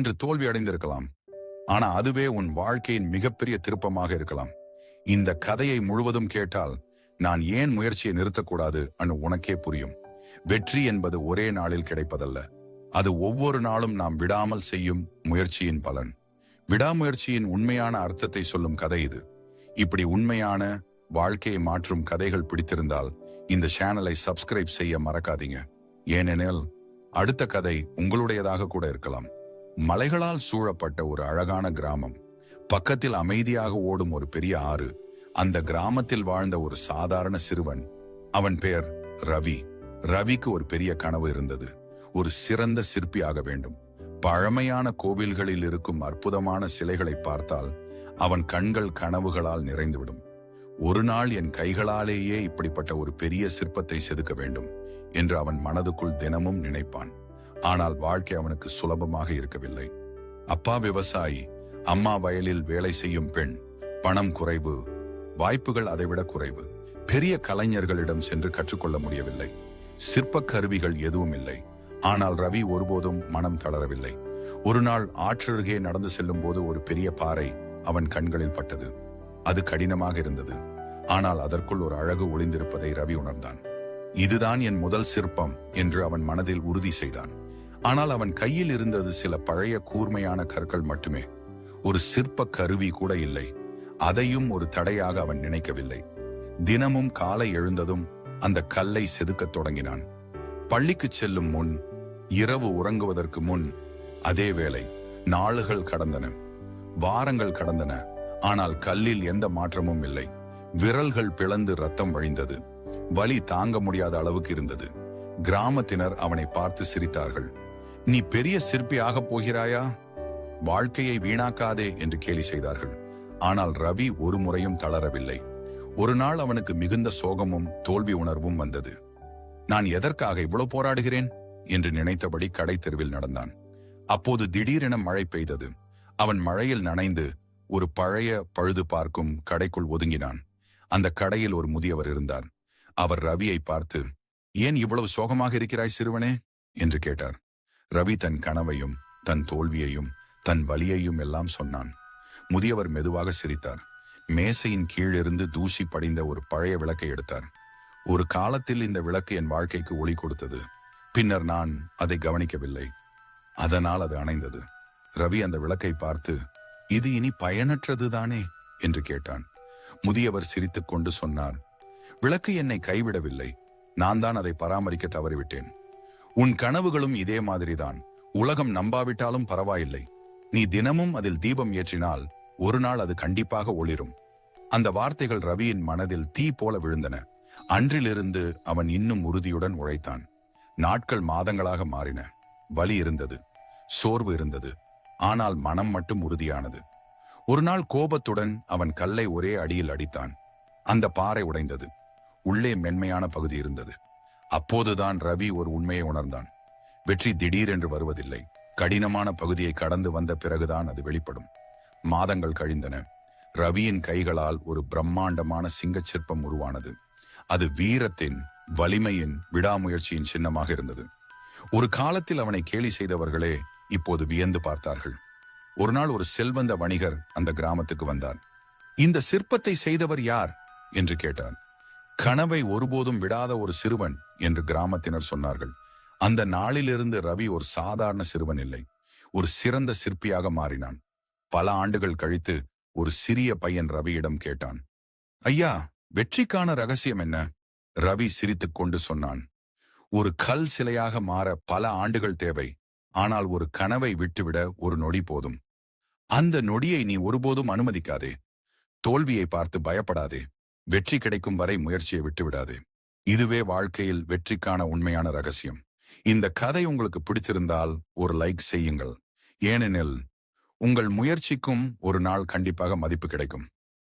இன்று தோல்வி அடைந்திருக்கலாம். ஆனா அதுவே உன் வாழ்க்கையின் மிகப்பெரிய திருப்பமாக இருக்கலாம். இந்த கதையை முழுவதும் கேட்டால் நான் ஏன் முயற்சியை நிறுத்தக்கூடாது உனக்கே புரியும். வெற்றி என்பது ஒரே நாளில் கிடைப்பதல்ல. அது ஒவ்வொரு நாளும் நாம் விடாமல் செய்யும் முயற்சியின் பலன். விடாமுயற்சியின் உண்மையான அர்த்தத்தை சொல்லும் கதை இது. இப்படி உண்மையான வாழ்க்கையை மாற்றும் கதைகள் பிடித்திருந்தால் இந்த சேனலை சப்ஸ்கிரைப் செய்ய மறக்காதீங்க. ஏனெனில் அடுத்த கதை உங்களுடையதாக கூட இருக்கலாம். மலைகளால் சூழப்பட்ட ஒரு அழகான கிராமம். பக்கத்தில் அமைதியாக ஓடும் ஒரு பெரிய ஆறு. அந்த கிராமத்தில் வாழ்ந்த ஒரு சாதாரண சிறுவன். அவன் பெயர் ரவி. ரவிக்கு ஒரு பெரிய கனவு இருந்தது. ஒரு சிறந்த சிற்பியாக வேண்டும். பழமையான கோவில்களில் இருக்கும் அற்புதமான சிலைகளை பார்த்தால் அவன் கண்கள் கனவுகளால் நிறைந்துவிடும். ஒரு நாள் என் கைகளாலேயே இப்படிப்பட்ட ஒரு பெரிய சிற்பத்தை செதுக்க வேண்டும் என்று அவன் மனதுக்குள் தினமும் நினைப்பான். ஆனால் வாழ்க்கை அவனுக்கு சுலபமாக இருக்கவில்லை. அப்பா விவசாயி, அம்மா வயலில் வேலை செய்யும் பெண். பணம் குறைவு, வாய்ப்புகள் அதைவிட குறைவு. பெரிய கலைஞர்களிடம் சென்று கற்றுக்கொள்ள முடியவில்லை. சிற்ப கருவிகள் எதுவும் இல்லை. ஆனால் ரவி ஒருபோதும் மனம் தளரவில்லை. ஒரு நாள் ஆற்றருகே நடந்து செல்லும் போது ஒரு பெரிய பாறை அவன் கண்களில் பட்டது. அது கடினமாக இருந்தது. ஆனால் அதற்குள் ஒரு அழகு ஒளிந்திருப்பதை ரவி உணர்ந்தான். இதுதான் என் முதல் சிற்பம் என்று அவன் மனதில் உறுதி செய்தான். ஆனால் அவன் கையில் இருந்தது சில பழைய கூர்மையான கற்கள் மட்டுமே. ஒரு சிற்ப கருவி கூட இல்லை. அதையும் ஒரு தடையாக அவன் நினைக்கவில்லை. தினமும் காலை எழுந்ததும் அந்த கல்லை செதுக்கத் தொடங்கினான். பள்ளிக்கு செல்லும் முன், இரவு உறங்குவதற்கு முன். அதே வேளை நாளுகள் கடந்தன, வாரங்கள் கடந்தன. ஆனால் கல்லில் எந்த மாற்றமும் இல்லை. விரல்கள் பிளந்து ரத்தம் வழிந்தது. வலி தாங்க முடியாத அளவுக்கு இருந்தது. கிராமத்தினர் அவனை பார்த்து சிரித்தார்கள். நீ பெரிய சிற்பி ஆகப் போகிறாயா? வாழ்க்கையை வீணாக்காதே என்று கேலி செய்தார்கள். ஆனால் ரவி ஒரு முறையும் தளரவில்லை. ஒரு நாள் அவனுக்கு மிகுந்த சோகமும் தோல்வி உணர்வும் வந்தது. நான் எதற்காக இவ்வளவு போராடுகிறேன் என்று நினைத்தபடி கடை தெருவில் நடந்தான். அப்போது திடீரென மழை பெய்தது. அவன் மழையில் நனைந்து ஒரு பழைய பழுது பார்க்கும் கடைக்குள் ஒதுங்கினான். அந்த கடையில் ஒரு முதியவர் இருந்தார். அவர் ரவியை பார்த்து, ஏன் இவ்வளவு சோகமாக இருக்கிறாய் சிறுவனே என்று கேட்டார். ரவி தன் கனவையும் தன் தோல்வியையும் தன் வலியையும் எல்லாம் சொன்னான். முதியவர் மெதுவாக சிரித்தார். மேசையின் கீழிருந்து தூசி படிந்த ஒரு பழைய விளக்கை எடுத்தார். ஒரு காலத்தில் இந்த விளக்கு என் வாழ்க்கைக்கு ஒளி கொடுத்தது. பின்னர் நான் அதை கவனிக்கவில்லை. அதனால் அது அணைந்தது. ரவி அந்த விளக்கை பார்த்து, இது இனி பயனற்றதுதானே என்று கேட்டான். முதியவர் சிரித்துக் கொண்டு சொன்னார், விளக்கு என்னை கைவிடவில்லை. நான் தான் அதை பராமரிக்க தவறிவிட்டேன். உன் கனவுகளும் இதே மாதிரிதான். உலகம் நம்பாவிட்டாலும் பரவாயில்லை. நீ தினமும் அதில் தீபம் ஏற்றினால் ஒரு நாள் அது கண்டிப்பாக ஒளிரும். அந்த வார்த்தைகள் ரவியின் மனதில் தீ போல விழுந்தன. அன்றிலிருந்து அவன் இன்னும் உறுதியுடன் உழைத்தான். நாட்கள் மாதங்களாக மாறின. வலி இருந்தது, சோர்வு இருந்தது. ஆனால் மனம் மட்டும் உறுதியானது. ஒரு நாள் கோபத்துடன் அவன் கல்லை ஒரே அடியில் அடித்தான். அந்த பாறை உடைந்தது. உள்ளே மென்மையான பகுதி இருந்தது. அப்போதுதான் ரவி ஒரு உண்மையை உணர்ந்தான். வெற்றி திடீரென்று வருவதில்லை. கடினமான பகுதியை கடந்து வந்த பிறகுதான் அது வெளிப்படும். மாதங்கள் கழிந்தன. ரவியின் கைகளால் ஒரு பிரம்மாண்டமான சிங்கச் சிற்பம் உருவானது. அது வீரத்தின், வலிமையின், விடாமுயற்சியின் சின்னமாக இருந்தது. ஒரு காலத்தில் அவனை கேலி செய்தவர்களே இப்போது வியந்து பார்த்தார்கள். ஒரு நாள் ஒரு செல்வந்த வணிகர் அந்த கிராமத்துக்கு வந்தார். இந்த சிற்பத்தை செய்தவர் யார் என்று கேட்டார். கனவை ஒருபோதும் விடாத ஒரு சிறுவன் என்று கிராமத்தினர் சொன்னார்கள். அந்த நாளிலிருந்து ரவி ஒரு சாதாரண சிறுவன் இல்லை, ஒரு சிறந்த சிற்பியாக மாறினான். பல ஆண்டுகள் கழித்து ஒரு சிறிய பையன் ரவியிடம் கேட்டான், ஐயா, வெற்றிக்கான ரகசியம் என்ன? ரவி சிரித்துக் கொண்டு சொன்னான், ஒரு கல் சிலையாக மாற பல ஆண்டுகள் தேவை. ஆனால் ஒரு கனவை விட்டுவிட ஒரு நொடி போதும். அந்த நொடியை நீ ஒருபோதும் அனுமதிக்காதே. தோல்வியை பார்த்து பயப்படாதே. வெற்றி கிடைக்கும் வரை முயற்சியை விட்டுவிடாதே. இதுவே வாழ்க்கையில் வெற்றிக்கான உண்மையான ரகசியம். இந்த கதை உங்களுக்கு பிடித்திருந்தால் ஒரு லைக் செய்யுங்கள். ஏனெனில் உங்கள் முயற்சிக்கும் ஒரு நாள் கண்டிப்பாக மதிப்பு கிடைக்கும்.